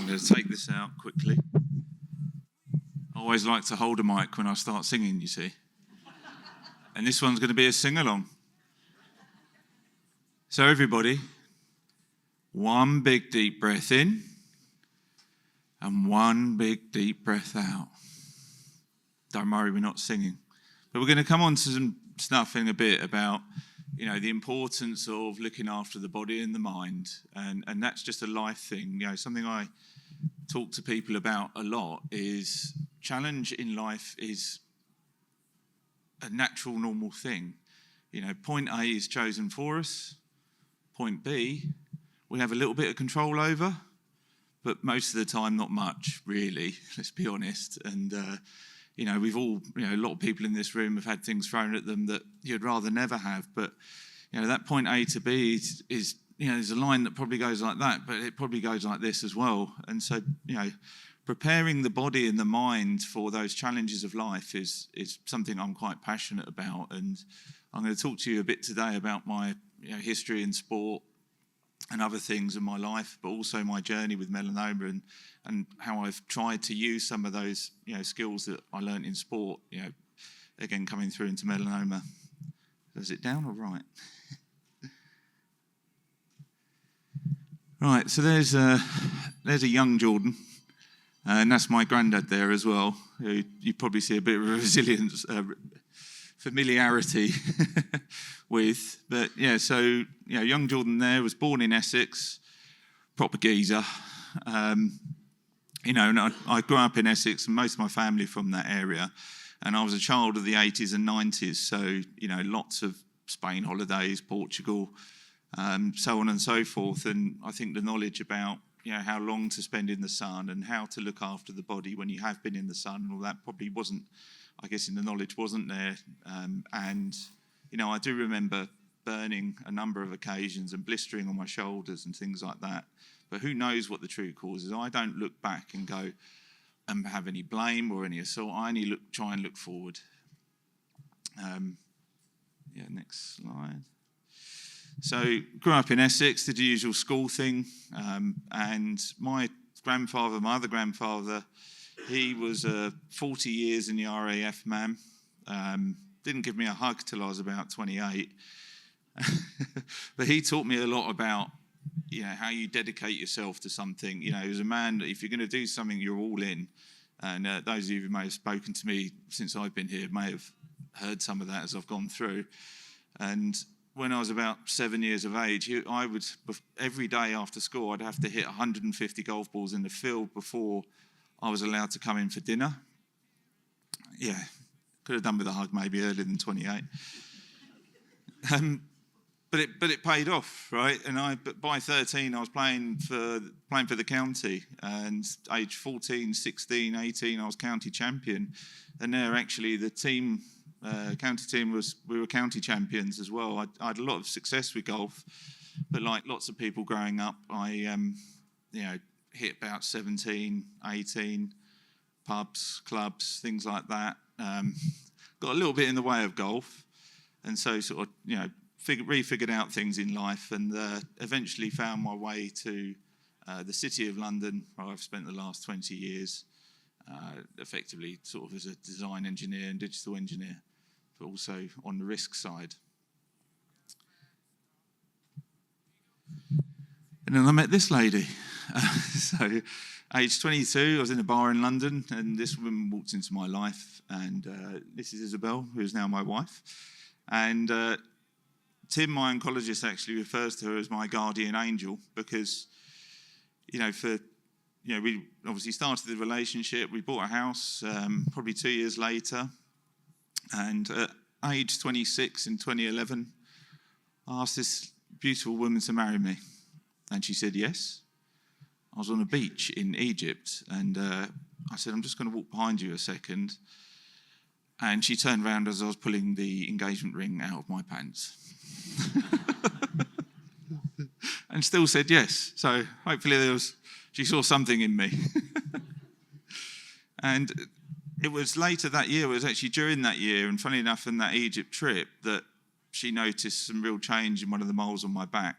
going to take this out quickly. I always like to hold a mic when I start singing, you see. And this one's going to be a sing-along. So everybody, one big deep breath in and one big deep breath out. Don't worry, we're not singing. But we're going to come on to some stuff in a bit about, the importance of looking after the body and the mind. And that's just a life thing. Something I talk to people about a lot is challenge in life is a natural, normal thing. Point A is chosen for us. Point B, we have a little bit of control over, but most of the time not much, really, let's be honest. And, we've all, a lot of people in this room have had things thrown at them that you'd rather never have. But, that point A to B is there's a line that probably goes like that, but it probably goes like this as well. And so, preparing the body and the mind for those challenges of life is something I'm quite passionate about. And I'm going to talk to you a bit today about my history in sport and other things in my life, but also my journey with melanoma and how I've tried to use some of those skills that I learned in sport, again coming through into melanoma. Is it down or right? Right, so there's a young Jordan, and that's my granddad there as well. You probably see a bit of resilience, familiarity with. But so young Jordan there was born in Essex, proper geezer. And I grew up in Essex, and most of my family from that area. And I was a child of the 80s and 90s, so lots of Spain holidays, Portugal. So on and so forth, and I think the knowledge about how long to spend in the sun and how to look after the body when you have been in the sun and all that probably wasn't, I guess, in the knowledge wasn't there. And I do remember burning a number of occasions and blistering on my shoulders and things like that. But who knows what the true cause is? I don't look back and go and have any blame or any assault. I only try and look forward. Next slide. So, grew up in Essex, did the usual school thing, and my other grandfather, he was 40 years in the RAF, man. Didn't give me a hug till I was about 28. But he taught me a lot about, how you dedicate yourself to something. He was a man that if you're going to do something, you're all in. And those of you who may have spoken to me since I've been here may have heard some of that as I've gone through. And when I was about 7 years of age, I would, every day after school, I'd have to hit 150 golf balls in the field before I was allowed to come in for dinner. Could have done with a hug maybe earlier than 28. But it paid off, right? But by 13, I was playing for the county, and age 14, 16, 18, I was county champion. And there, actually, the team. County team we were county champions as well. I had a lot of success with golf, but like lots of people growing up, I hit about 17, 18, pubs, clubs, things like that. Got a little bit in the way of golf, and so sort of refigured out things in life, and eventually found my way to the City of London, where I've spent the last 20 years. Effectively sort of as a design engineer and digital engineer, but also on the risk side. And then I met this lady. So age 22, I was in a bar in London, and this woman walked into my life, and this is Isabel, who is now my wife. And Tim, my oncologist, actually refers to her as my guardian angel because, we obviously started the relationship. We bought a house probably 2 years later. And at age 26 in 2011, I asked this beautiful woman to marry me. And she said yes. I was on a beach in Egypt. And I said, I'm just going to walk behind you a second. And she turned around as I was pulling the engagement ring out of my pants. And still said yes. So hopefully she saw something in me. And it was later that year, it was actually during that year, and funny enough, in that Egypt trip, that she noticed some real change in one of the moles on my back.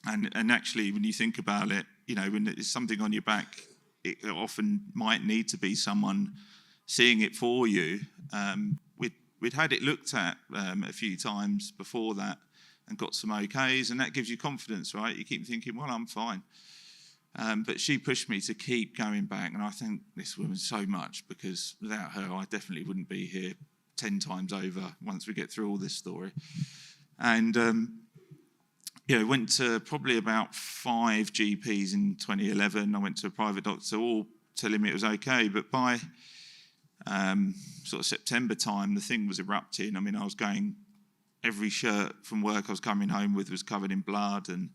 And actually, when you think about it, when there's something on your back, it often might need to be someone seeing it for you. We'd had it looked at a few times before that and got some okays, and that gives you confidence, right? You keep thinking, well, I'm fine. But she pushed me to keep going back, and I thank this woman so much, because without her, I definitely wouldn't be here 10 times over once we get through all this story. And went to probably about 5 GPs in 2011. I went to a private doctor, all telling me it was okay. But by sort of September time, the thing was erupting. I mean, I was going, every shirt from work I was coming home with was covered in blood, and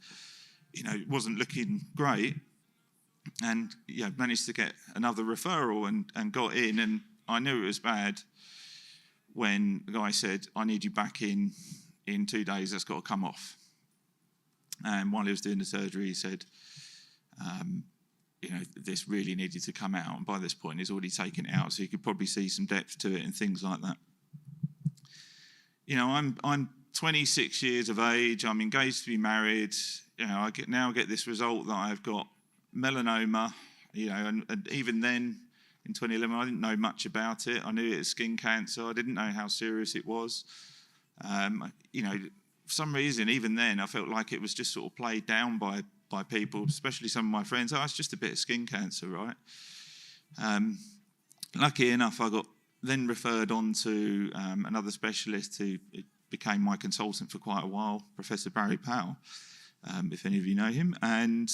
it wasn't looking great. And managed to get another referral and got in. And I knew it was bad when the guy said, I need you back in 2 days, that's got to come off. And while he was doing the surgery, he said, this really needed to come out. And by this point, he's already taken it out, so you could probably see some depth to it and things like that. I'm 26 years of age. I'm engaged to be married. I get this result that I've got melanoma. And even then, in 2011, I didn't know much about it. I knew it was skin cancer. I didn't know how serious it was. For some reason, even then, I felt like it was just sort of played down by people, especially some of my friends. Oh, it's just a bit of skin cancer, right? Lucky enough, I got then referred on to another specialist who became my consultant for quite a while, Professor Barry Powell, if any of you know him. And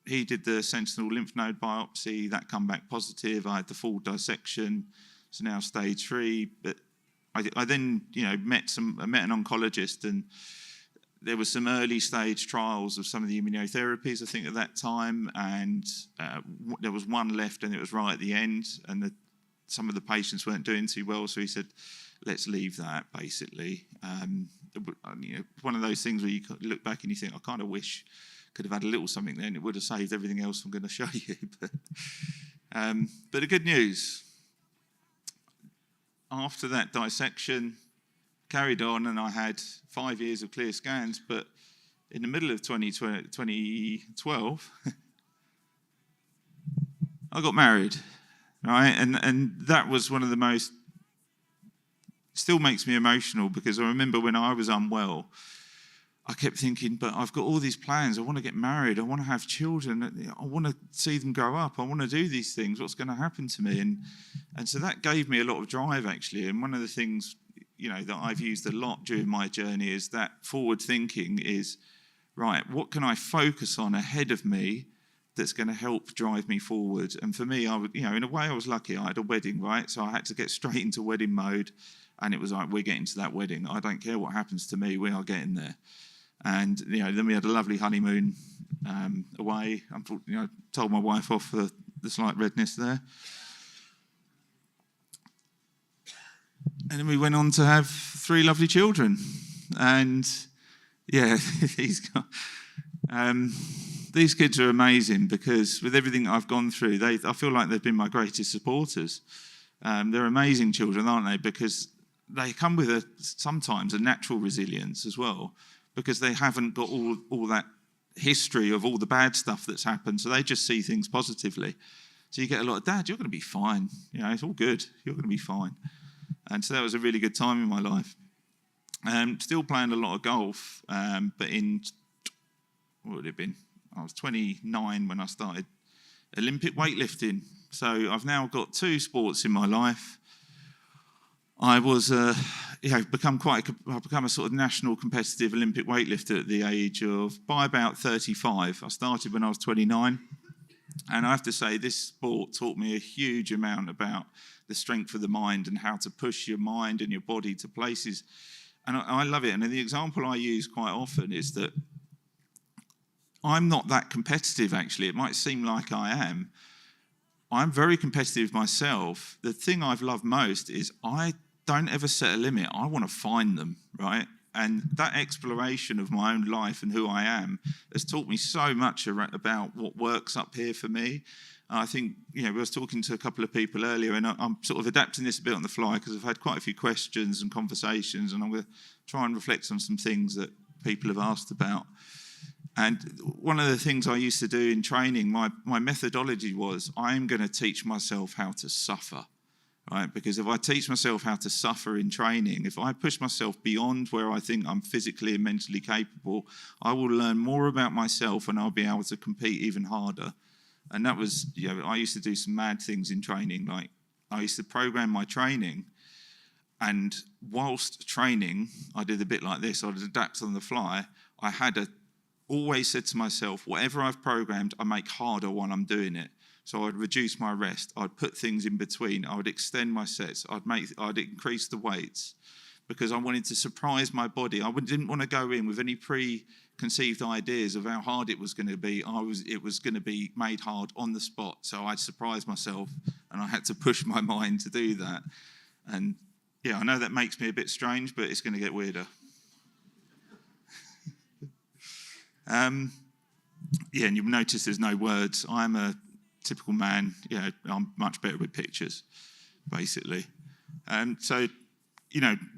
he did the sentinel lymph node biopsy. That come back positive. I had the full dissection. So now stage 3. But I then, met an oncologist, and there were some early stage trials of some of the immunotherapies, I think, at that time, and there was one left, and it was right at the end, and some of the patients weren't doing too well, so he said, let's leave that, basically. One of those things where you look back and you think, I kind of wish could have had a little something there, and it would have saved everything else I'm going to show you. But the good news, after that dissection, carried on, and I had 5 years of clear scans, but in the middle of 2012, I got married, right? And that was one of the most, still makes me emotional, because I remember when I was unwell, I kept thinking, but I've got all these plans. I want to get married. I want to have children. I want to see them grow up. I want to do these things. What's going to happen to me? And so that gave me a lot of drive, actually. And one of the things, that I've used a lot during my journey is that forward thinking is, right, what can I focus on ahead of me that's going to help drive me forward? And for me, I would, in a way, I was lucky. I had a wedding, right? So I had to get straight into wedding mode. And it was like, we're getting to that wedding. I don't care what happens to me. We are getting there. And, then we had a lovely honeymoon away. Unfortunately, I told my wife off for the slight redness there. And then we went on to have 3 lovely children. And, these kids are amazing, because with everything I've gone through, I feel like they've been my greatest supporters. They're amazing children, aren't they? Because they come with sometimes a natural resilience as well, because they haven't got all that history of all the bad stuff that's happened, so they just see things positively. So you get a lot of, Dad, you're going to be fine. It's all good. You're going to be fine. And so that was a really good time in my life. Still playing a lot of golf, but what would it have been? I was 29 when I started Olympic weightlifting. So I've now got 2 sports in my life. I was, I've become a sort of national competitive Olympic weightlifter at the age of, by about 35. I started when I was 29. And I have to say, this sport taught me a huge amount about the strength of the mind and how to push your mind and your body to places. And I love it. And the example I use quite often is that I'm not that competitive, actually. It might seem like I am. I'm very competitive myself. The thing I've loved most is I don't ever set a limit. I want to find them, right? And that exploration of my own life and who I am has taught me so much about what works up here for me. I think, we was talking to a couple of people earlier, and I'm sort of adapting this a bit on the fly, because I've had quite a few questions and conversations, and I'm going to try and reflect on some things that people have asked about. And one of the things I used to do in training, my methodology was, I'm going to teach myself how to suffer, right? Because if I teach myself how to suffer in training, if I push myself beyond where I think I'm physically and mentally capable, I will learn more about myself and I'll be able to compete even harder. And that was, I used to do some mad things in training. Like, I used to program my training, and whilst training, I did a bit like this. I'd adapt on the fly. I had always said to myself, whatever I've programmed, I make harder while I'm doing it. So I'd reduce my rest. I'd put things in between. I would extend my sets. I'd increase the weights because I wanted to surprise my body. I didn't want to go in with any preconceived ideas of how hard it was going to be. It was going to be made hard on the spot. So I'd surprise myself, and I had to push my mind to do that. And yeah, I know that makes me a bit strange, but it's going to get weirder. And you'll notice there's no words. I'm a typical man. I'm much better with pictures, basically. So,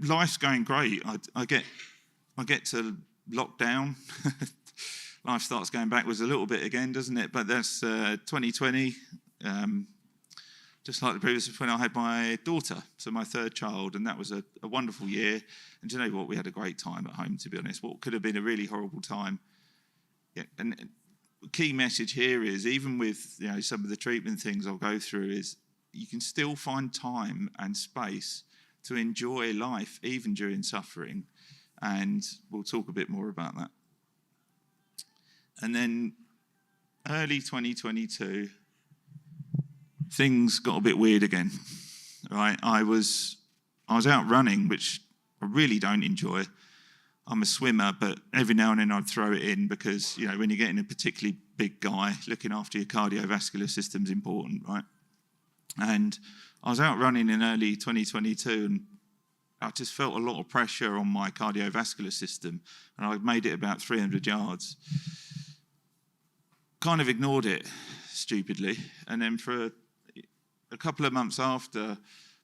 life's going great. I get to lockdown. Life starts going backwards a little bit again, doesn't it? But that's 2020. Just like the previous one, I had my daughter, so my third child, and that was a wonderful year. And do you know what? We had a great time at home, to be honest. What could have been a really horrible time. Yeah, and the key message here is, even with some of the treatment things I'll go through, is you can still find time and space to enjoy life, even during suffering. And we'll talk a bit more about that. And then early 2022, things got a bit weird again, right? I was out running, which I really don't enjoy. I'm a swimmer, but every now and then I'd throw it in because, when you're getting a particularly big guy, looking after your cardiovascular system is important, right? And I was out running in early 2022, and I just felt a lot of pressure on my cardiovascular system, and I made it about 300 yards. Kind of ignored it, stupidly, and then for a couple of months after,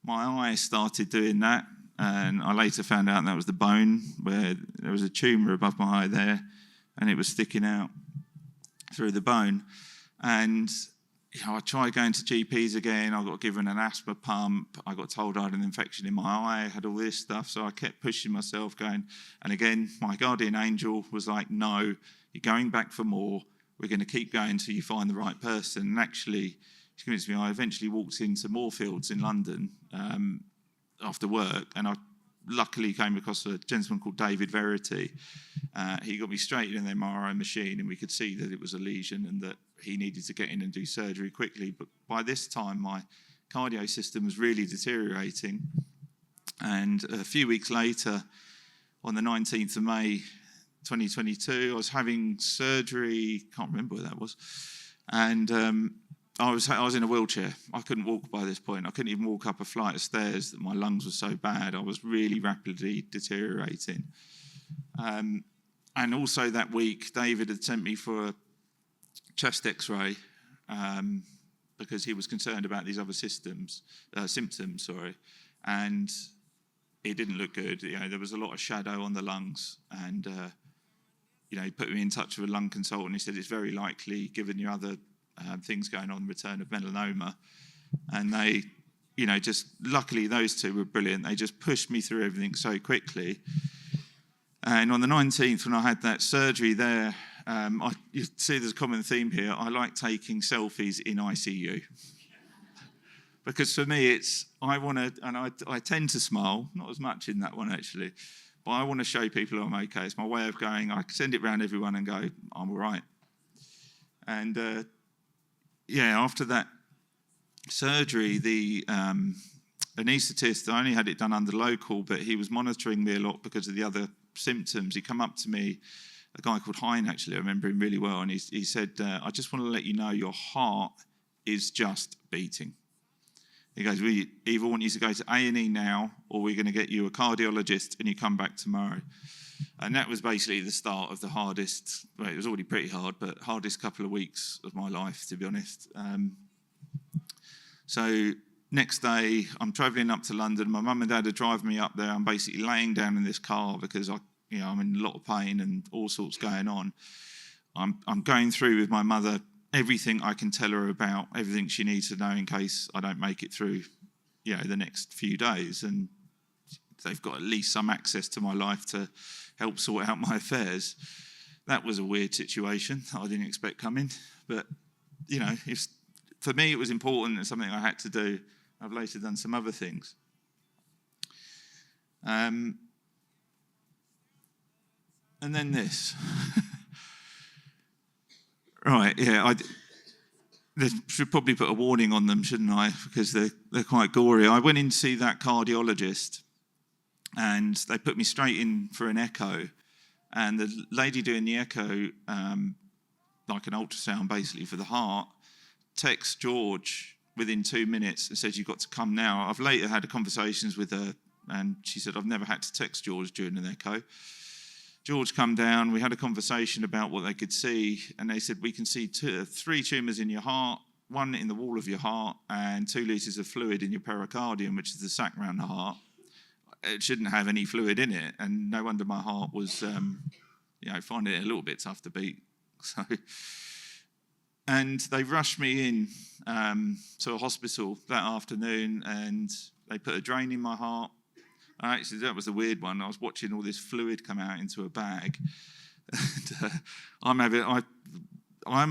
my eye started doing that, and I later found out that was the bone, where there was a tumour above my eye there, and it was sticking out through the bone. And I tried going to GPs again. I got given an asthma pump. I got told I had an infection in my eye. I had all this stuff, so I kept pushing myself, going. And again, my guardian angel was like, "No, you're going back for more. We're going to keep going until you find the right person." And actually, she convinced me. I eventually walked into Moorfields in London after work, and I luckily came across a gentleman called David Verity. He got me straight in an MRI machine, and we could see that it was a lesion and that he needed to get in and do surgery quickly. But by this time, my cardio system was really deteriorating. And a few weeks later, on the 19th of May 2022, I was having surgery. Can't remember where that was. And I was in a wheelchair. I couldn't walk by this point. I couldn't even walk up a flight of stairs. My lungs were so bad. I was really rapidly deteriorating. And also that week, David had sent me for a chest X-ray because he was concerned about these other symptoms. And it didn't look good. There was a lot of shadow on the lungs, and he put me in touch with a lung consultant. He said it's very likely, given your other things going on, return of melanoma. And they, just luckily those two were brilliant. They just pushed me through everything so quickly. And on the 19th, when I had that surgery there, you see there's a common theme here. I like taking selfies in ICU. Because for me, I tend to smile, not as much in that one actually, but I want to show people I'm okay. It's my way of going, I send it around everyone and go, I'm all right. And after that surgery, the anaesthetist, I only had it done under local, but he was monitoring me a lot because of the other symptoms. He come up to me, a guy called Hein, actually, I remember him really well, and he said, I just want to let you know your heart is just beating. He goes, we either want you to go to A&E now, or we're going to get you a cardiologist and you come back tomorrow. And that was basically the start of the hardest, well, it was already pretty hard, but hardest couple of weeks of my life, to be honest. So next day, I'm travelling up to London. My mum and dad are driving me up there. I'm basically laying down in this car because I'm in a lot of pain and all sorts going on. I'm going through with my mother everything I can tell her about everything she needs to know in case I don't make it through, the next few days. And they've got at least some access to my life to help sort out my affairs. That was a weird situation that I didn't expect coming. But, for me it was important and something I had to do. I've later done some other things. And then this. Right, yeah, they should probably put a warning on them, shouldn't I? Because they're quite gory. I went in to see that cardiologist, and they put me straight in for an echo. And the lady doing the echo, like an ultrasound basically for the heart, texts George within 2 minutes and says, "You've got to come now." I've later had conversations with her, and she said, "I've never had to text George during an echo." George come down, we had a conversation about what they could see, and they said, "We can see 3 tumours in your heart, 1 in the wall of your heart, and 2 litres of fluid in your pericardium, which is the sac around the heart. It shouldn't have any fluid in it," and no wonder my heart was, finding it a little bit tough to beat. And they rushed me in to a hospital that afternoon, and they put a drain in my heart. Actually, that was the weird one. I was watching all this fluid come out into a bag. And, I'm a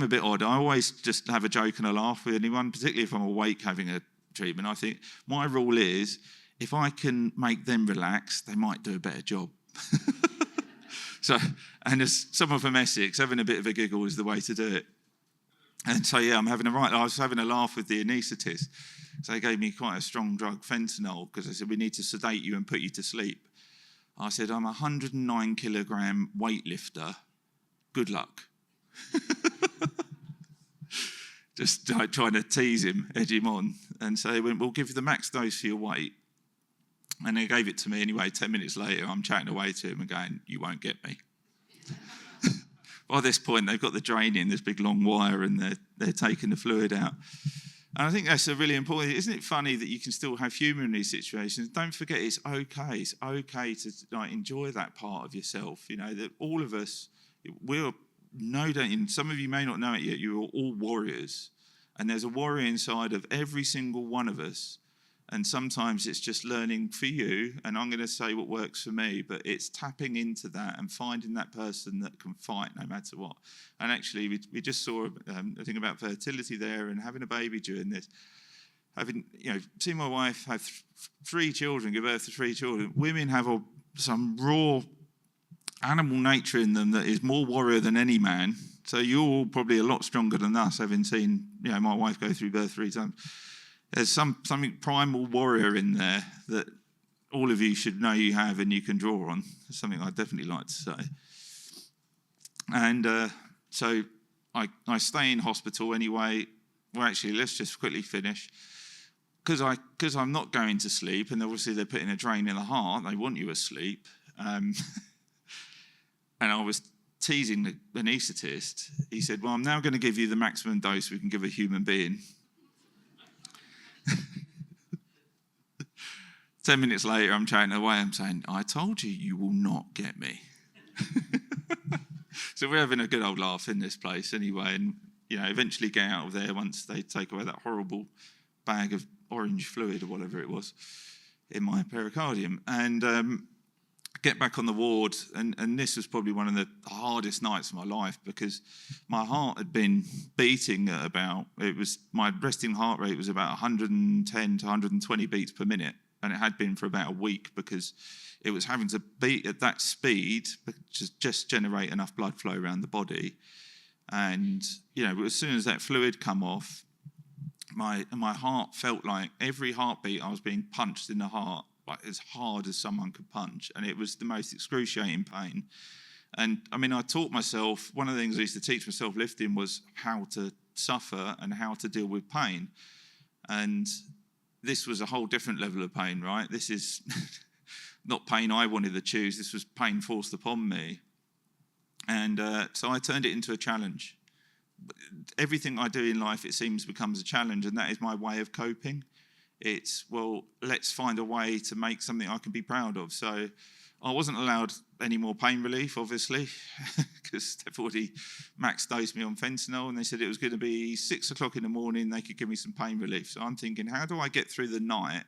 bit odd. I always just have a joke and a laugh with anyone, particularly if I'm awake having a treatment. I think my rule is, if I can make them relax, they might do a better job. And as someone from Essex, having a bit of a giggle is the way to do it. And so, I was having a laugh with the anaesthetist. So they gave me quite a strong drug, fentanyl, because they said, "We need to sedate you and put you to sleep." I said, "I'm a 109 kilogram weightlifter. Good luck." Just trying to tease him, edge him on. And so they went, "We'll give you the max dose for your weight." And they gave it to me anyway. 10 minutes later, I'm chatting away to him and going, "You won't get me." By this point, they've got the drain in, this big long wire, and they're taking the fluid out. And I think that's a really important. Isn't it funny that you can still have humour in these situations? Don't forget, it's okay. It's okay to enjoy that part of yourself. That all of us, some of you may not know it yet, you're all warriors. And there's a warrior inside of every single one of us. And sometimes it's just learning for you, and I'm going to say what works for me, but it's tapping into that and finding that person that can fight no matter what. And actually, we just saw a thing about fertility there and having a baby during this. Seeing my wife have 3 children, give birth to 3 children. Women have some raw animal nature in them that is more warrior than any man. So you're all probably a lot stronger than us, having seen my wife go through birth 3 times. There's something primal warrior in there that all of you should know you have and you can draw on. It's something I'd definitely like to say. And so I stay in hospital anyway. Well, actually, let's just quickly finish. Because I'm not going to sleep, and obviously they're putting a drain in the heart. They want you asleep. And I was teasing the anaesthetist. He said, "Well, I'm now going to give you the maximum dose we can give a human being." 10 minutes later, I'm chatting away. I'm saying, "I told you, you will not get me." So we're having a good old laugh in this place anyway, and eventually get out of there once they take away that horrible bag of orange fluid or whatever it was in my pericardium, and get back on the ward. And this was probably one of the hardest nights of my life, because my heart had been beating at my resting heart rate was about 110 to 120 beats per minute. And it had been for about a week, because it was having to beat at that speed to just generate enough blood flow around the body. And, as soon as that fluid come off, my heart felt like every heartbeat I was being punched in the heart, like as hard as someone could punch. And it was the most excruciating pain. And I taught myself, one of the things I used to teach myself lifting was how to suffer and how to deal with pain. And this was a whole different level of pain, right? This is not pain I wanted to choose. This was pain forced upon me. And so I turned it into a challenge. Everything I do in life, it seems, becomes a challenge, and that is my way of coping. It's, well, let's find a way to make something I can be proud of. So I wasn't allowed any more pain relief, obviously, because they've already max dosed me on fentanyl, and they said it was going to be 6 o'clock in the morning, they could give me some pain relief. So I'm thinking, how do I get through the night?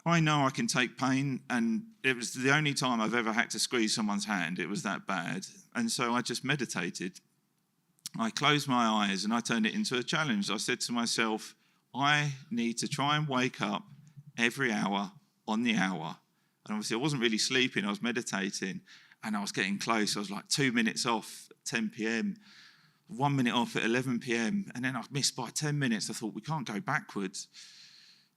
I know I can take pain, and it was the only time I've ever had to squeeze someone's hand. It was that bad. And so I just meditated. I closed my eyes and I turned it into a challenge. I said to myself, I need to try and wake up every hour on the hour. And obviously I wasn't really sleeping, I was meditating, and I was getting close. I was like 2 minutes off at 10 p.m, 1 minute off at 11 p.m, and then I missed by 10 minutes. I thought, we can't go backwards.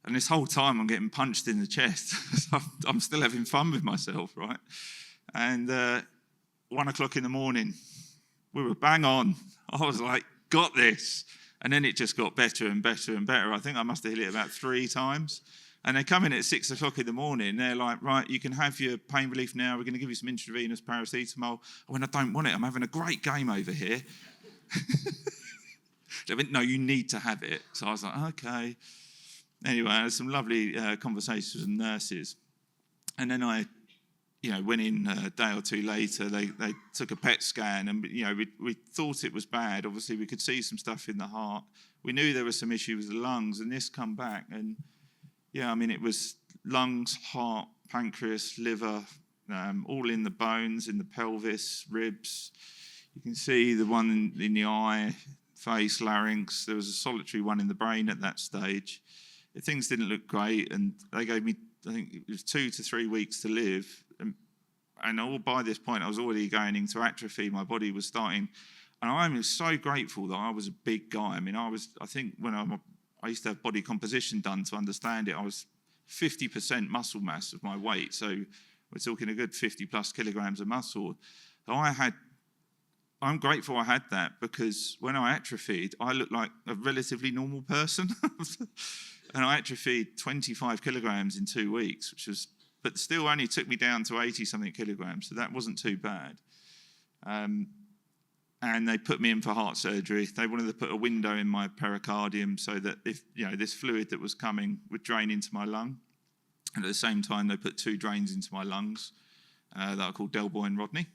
And this whole time I'm getting punched in the chest. So I'm still having fun with myself, right? And 1 o'clock in the morning, we were bang on. I was like, got this. And then it just got better and better and better. I think I must have hit it about 3 times. And they come in at 6 o'clock in the morning. They're like, right, you can have your pain relief now. We're going to give you some intravenous paracetamol. I went, I don't want it. I'm having a great game over here. They went, no, you need to have it. So I was like, okay. Anyway, I had some lovely conversations with nurses. And then I, went in a day or two later. They took a PET scan, and we thought it was bad. Obviously, we could see some stuff in the heart. We knew there was some issue with the lungs, and this come back. And it was lungs, heart, pancreas, liver, all in the bones, in the pelvis, ribs. You can see the one in the eye, face, larynx. There was a solitary one in the brain at that stage. Things didn't look great, and they gave me, I think it was 2 to 3 weeks to live. And all by this point, I was already going into atrophy. My body was starting, and I'm so grateful that I was a big guy. I think when I used to have body composition done to understand it, I was 50% muscle mass of my weight. So we're talking a good 50 plus kilograms of muscle. So I'm grateful I had that, because when I atrophied, I looked like a relatively normal person. And I atrophied 25 kilograms in 2 weeks, but still only took me down to 80 something kilograms. So that wasn't too bad. And they put me in for heart surgery. They wanted to put a window in my pericardium so that if this fluid that was coming would drain into my lung. And at the same time, they put 2 drains into my lungs that are called Del Boy and Rodney.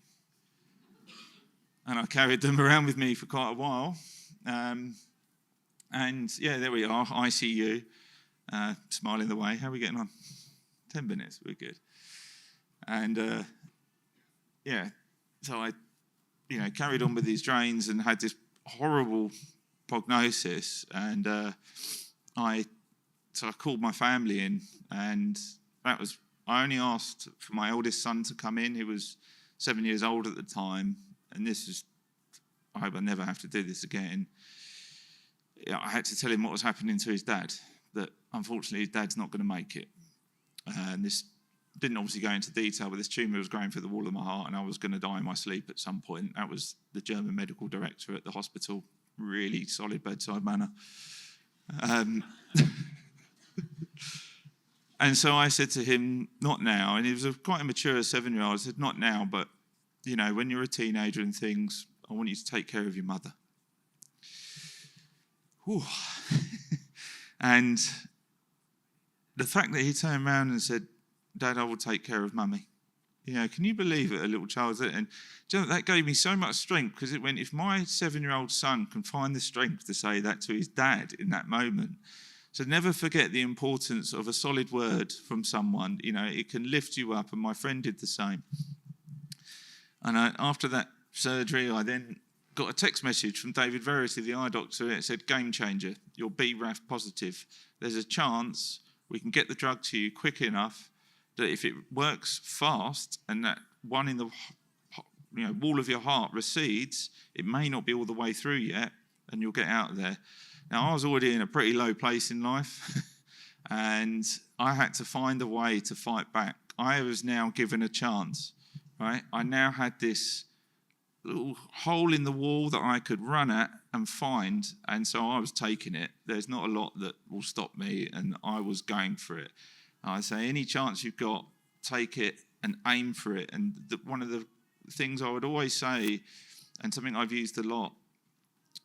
And I carried them around with me for quite a while. There we are, ICU, smiling the way. How are we getting on? 10 minutes, we're good. And so I carried on with these drains and had this horrible prognosis. And I called my family in, and I only asked for my oldest son to come in. He was 7 years old at the time, and I hope I never have to do this again. I had to tell him what was happening to his dad, that unfortunately his dad's not going to make it. And this didn't obviously go into detail, but this tumour was growing through the wall of my heart, and I was going to die in my sleep at some point. That was the German medical director at the hospital, really solid bedside manner. And so I said to him, not now. And he was quite a mature 7-year-old. I said, not now, but, when you're a teenager and things, I want you to take care of your mother. Whew. And the fact that he turned around and said, Dad, I will take care of Mummy. Can you believe it, a little child? And that gave me so much strength, because it went, if my 7-year-old son can find the strength to say that to his dad in that moment. So never forget the importance of a solid word from someone. It can lift you up, and my friend did the same. And after that surgery, I then got a text message from David Verity, the eye doctor. It said, game changer, you're BRAF positive. There's a chance we can get the drug to you quick enough that if it works fast and that one in the wall of your heart recedes, it may not be all the way through yet, and you'll get out of there. Now, I was already in a pretty low place in life, and I had to find a way to fight back. I was now given a chance, right? I now had this little hole in the wall that I could run at and find, and so I was taking it. There's not a lot that will stop me, and I was going for it. I say, any chance you've got, take it and aim for it. And one of the things I would always say, and something I've used a lot,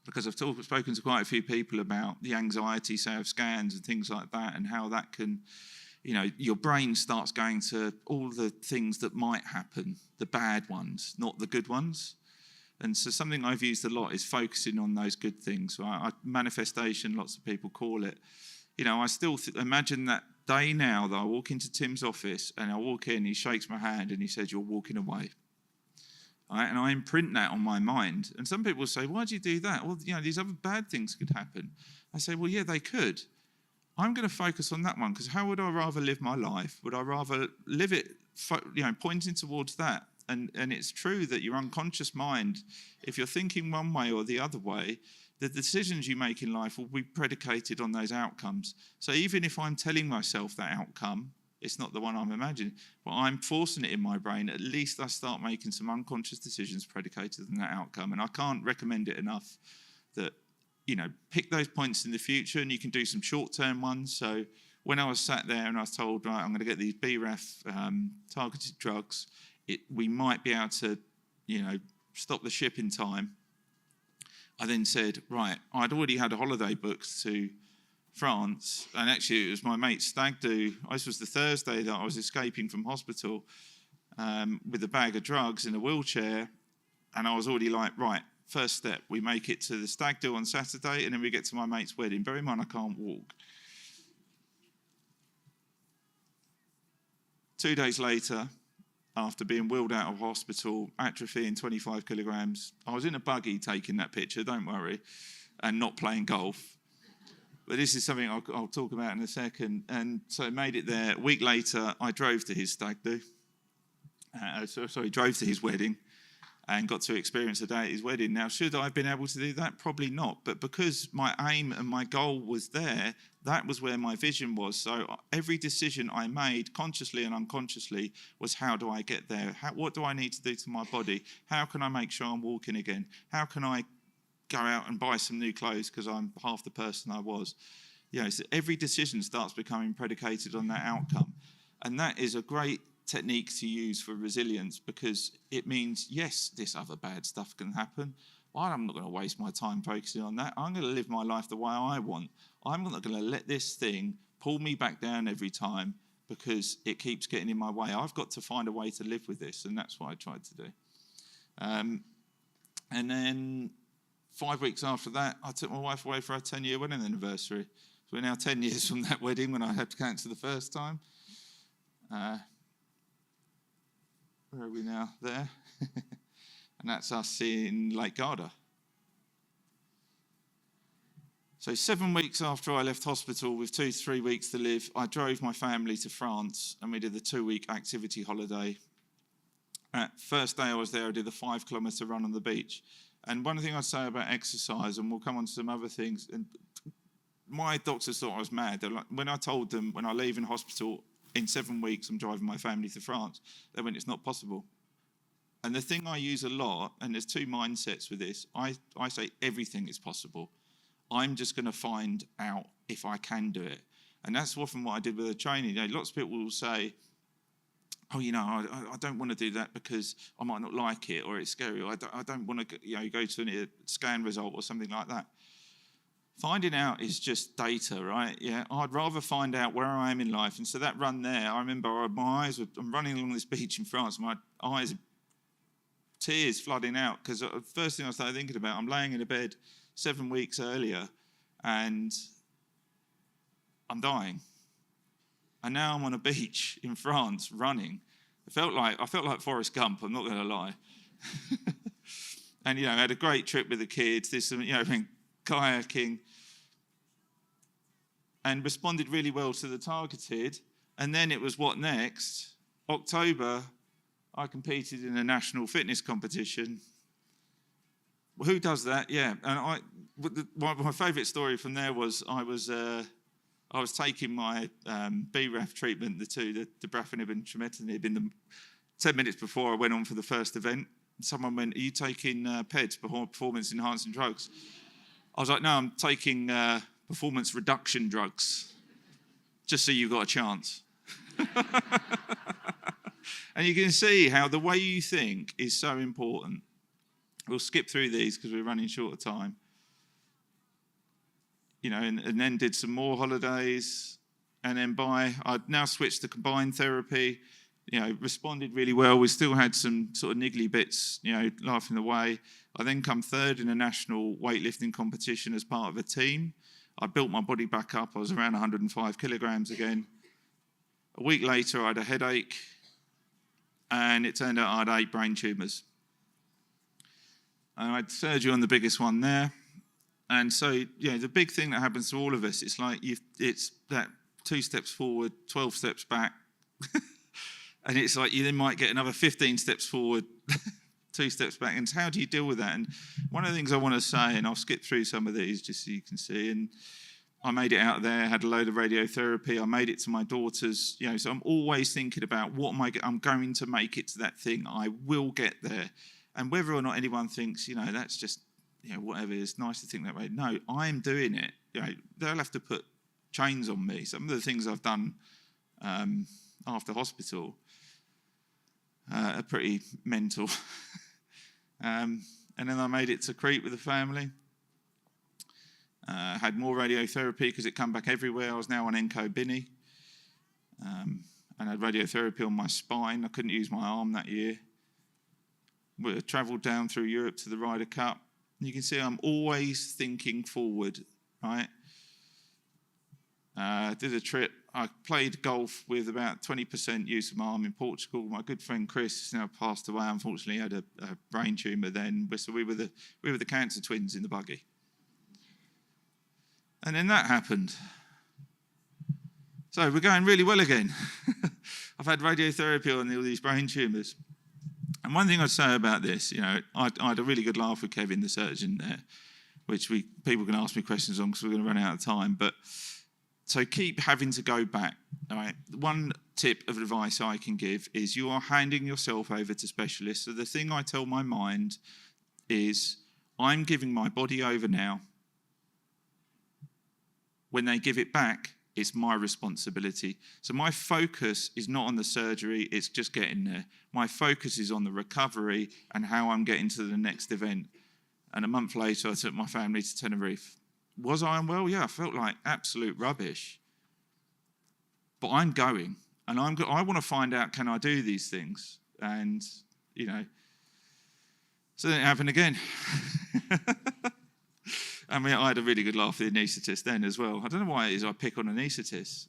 because I've spoken to quite a few people about the anxiety, say, of scans and things like that, and how that can, your brain starts going to all the things that might happen, the bad ones, not the good ones. And so something I've used a lot is focusing on those good things. Manifestation, lots of people call it. I still imagine that day now that I walk into Tim's office and I walk in, he shakes my hand and he says, "You're walking away." Right? And I imprint that on my mind. And some people say, "Why do you do that?" Well, these other bad things could happen. I say, well, yeah, they could. I'm going to focus on that one, because how would I rather live my life? Would I rather live it, pointing towards that? And it's true that your unconscious mind, if you're thinking one way or the other way, the decisions you make in life will be predicated on those outcomes. So even if I'm telling myself that outcome, it's not the one I'm imagining, but I'm forcing it in my brain, at least I start making some unconscious decisions predicated on that outcome. And I can't recommend it enough that, pick those points in the future, and you can do some short-term ones. So when I was sat there and I was told, right, I'm going to get these BRAF targeted drugs, we might be able to, stop the ship in time. I then said, right, I'd already had a holiday booked to France, and actually it was my mate's stag do. This was the Thursday that I was escaping from hospital with a bag of drugs in a wheelchair, and I was already like, right, first step, we make it to the stag do on Saturday, and then we get to my mate's wedding. Bear in mind, I can't walk. 2 days later, after being wheeled out of hospital, atrophy in 25 kilograms, I was in a buggy taking that picture, don't worry, and not playing golf. But this is something I'll talk about in a second. And so I made it there. A week later, I drove to his stag do. Drove to his wedding and got to experience a day at his wedding. Now, should I have been able to do that? Probably not. But because my aim and my goal was there, that was where my vision was. So every decision I made, consciously and unconsciously, was how do I get there? What do I need to do to my body? How can I make sure I'm walking again? How can I go out and buy some new clothes because I'm half the person I was? So every decision starts becoming predicated on that outcome. And that is a great technique to use for resilience, because it means, yes, this other bad stuff can happen. Well, I'm not going to waste my time focusing on that. I'm going to live my life the way I want. I'm not going to let this thing pull me back down every time because it keeps getting in my way. I've got to find a way to live with this, and that's what I tried to do. And then 5 weeks after that, I took my wife away for our 10-year wedding anniversary. So we're now 10 years from that wedding when I had to cancel the first time. Where are we now? There. And that's us in Lake Garda. So 7 weeks after I left hospital with 2 to 3 weeks to live, I drove my family to France and we did a 2-week activity holiday. First day I was there, I did a 5-kilometre run on the beach. And one thing I'd say about exercise, and we'll come on to some other things, and my doctors thought I was mad. They're like, when I told them when I leave in hospital, in 7 weeks I'm driving my family to France, they went, it's not possible. And the thing I use a lot, and there's 2 mindsets with this, I say everything is possible. I'm just going to find out if I can do it. And that's often what I did with the training. Lots of people will say, oh, I don't want to do that because I might not like it, or it's scary, or I don't want to go to a scan result or something like that. Finding out is just data, right? Yeah, I'd rather find out where I am in life. And so that run there, I remember I'm running along this beach in France, my eyes, tears flooding out, because the first thing I started thinking about, I'm laying in a bed 7 weeks earlier and I'm dying. And now I'm on a beach in France running. I felt like Forrest Gump, I'm not going to lie. And, I had a great trip with the kids, kayaking, and responded really well to the targeted. And then it was, what next? October, I competed in a national fitness competition. Well, who does that? Yeah. And my favourite story from there was I was taking my BRAF treatment, the dabrafenib and trametinib, in the 10 minutes before I went on for the first event. Someone went, are you taking PEDs, performance-enhancing drugs? I was like, no, I'm taking performance reduction drugs, just so you've got a chance. And you can see how the way you think is so important. We'll skip through these because we're running short of time. And then did some more holidays. and then I'd now switched to combined therapy, responded really well. We still had some sort of niggly bits, laughing away. I then come third in a national weightlifting competition as part of a team. I built my body back up. I was around 105 kilograms again. A week later, I had a headache, and it turned out I had 8 brain tumours. And I had surgery on the biggest one there. And so, the big thing that happens to all of us, it's like it's that 2 steps forward, 12 steps back. And it's like you then might get another 15 steps forward, 2 steps back. And how do you deal with that? And one of the things I want to say, and I'll skip through some of these just so you can see, and I made it out there, had a load of radiotherapy. I made it to my daughters, so I'm always thinking about I'm going to make it to that thing. I will get there. And whether or not anyone thinks, that's just, whatever, it's nice to think that way. No, I'm doing it. They'll have to put chains on me. Some of the things I've done after hospital are pretty mental. And then I made it to Crete with the family. Had more radiotherapy because it come back everywhere. I was now on Encobini. And had radiotherapy on my spine. I couldn't use my arm that year. We travelled down through Europe to the Ryder Cup. You can see I'm always thinking forward, right? Did a trip. I played golf with about 20% use of my arm in Portugal. My good friend Chris has now passed away. Unfortunately, he had a brain tumour then. So we were the cancer twins in the buggy. And then that happened. So we're going really well again. I've had radiotherapy on all these brain tumours. And one thing I'd say about this, I had a really good laugh with Kevin, the surgeon there, which people can ask me questions on because we're going to run out of time. But so keep having to go back. All right. One tip of advice I can give is you are handing yourself over to specialists. So the thing I tell my mind is I'm giving my body over now. When they give it back, it's my responsibility. So my focus is not on the surgery, it's just getting there. My focus is on the recovery and how I'm getting to the next event. And a month later, I took my family to Tenerife. Was I unwell? Yeah, I felt like absolute rubbish. But I'm going. And I want to find out, can I do these things? And, so then it happened again. I mean, I had a really good laugh with the anaesthetist then as well. I don't know why it is I pick on anaesthetists.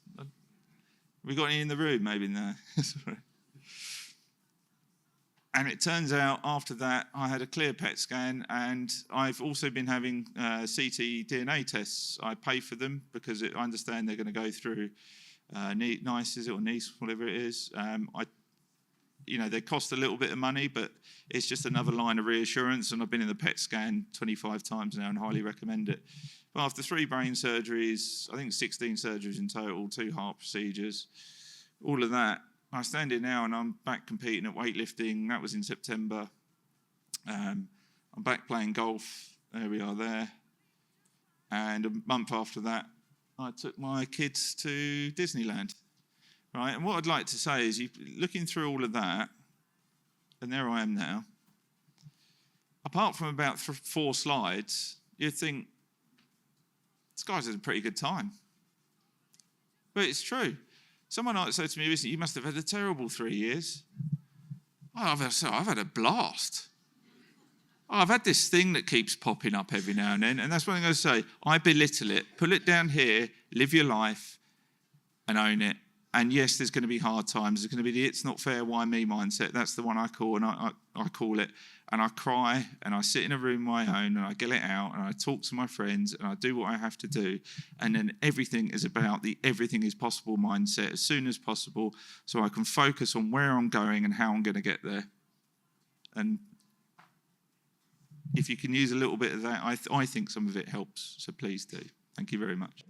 We got any in the room? Maybe no. And it turns out after that, I had a clear PET scan, and I've also been having CT DNA tests. I pay for them because I understand they're going to go through NICE, is it, or NICE, whatever it is. They cost a little bit of money, but it's just another line of reassurance. And I've been in the PET scan 25 times now and highly recommend it. But after 3 brain surgeries, I think 16 surgeries in total, 2 heart procedures, all of that, I stand here now and I'm back competing at weightlifting. That was in September. I'm back playing golf. There we are there. And a month after that, I took my kids to Disneyland. Right, and what I'd like to say is, looking through all of that, and there I am now, apart from about 4 slides, you'd think, this guy's had a pretty good time. But it's true. Someone said to me recently, you must have had a terrible 3 years. I've had a blast. I've had this thing that keeps popping up every now and then, and that's one thing I say. I belittle it, pull it down here, live your life, and own it. And yes, there's going to be hard times. There's going to be the it's not fair, why me mindset. That's the one I call, and I call it. And I cry, and I sit in a room of my own, and I get it out, and I talk to my friends, and I do what I have to do. And then everything is about the everything is possible mindset as soon as possible, so I can focus on where I'm going and how I'm going to get there. And if you can use a little bit of that, I think some of it helps. So please do. Thank you very much.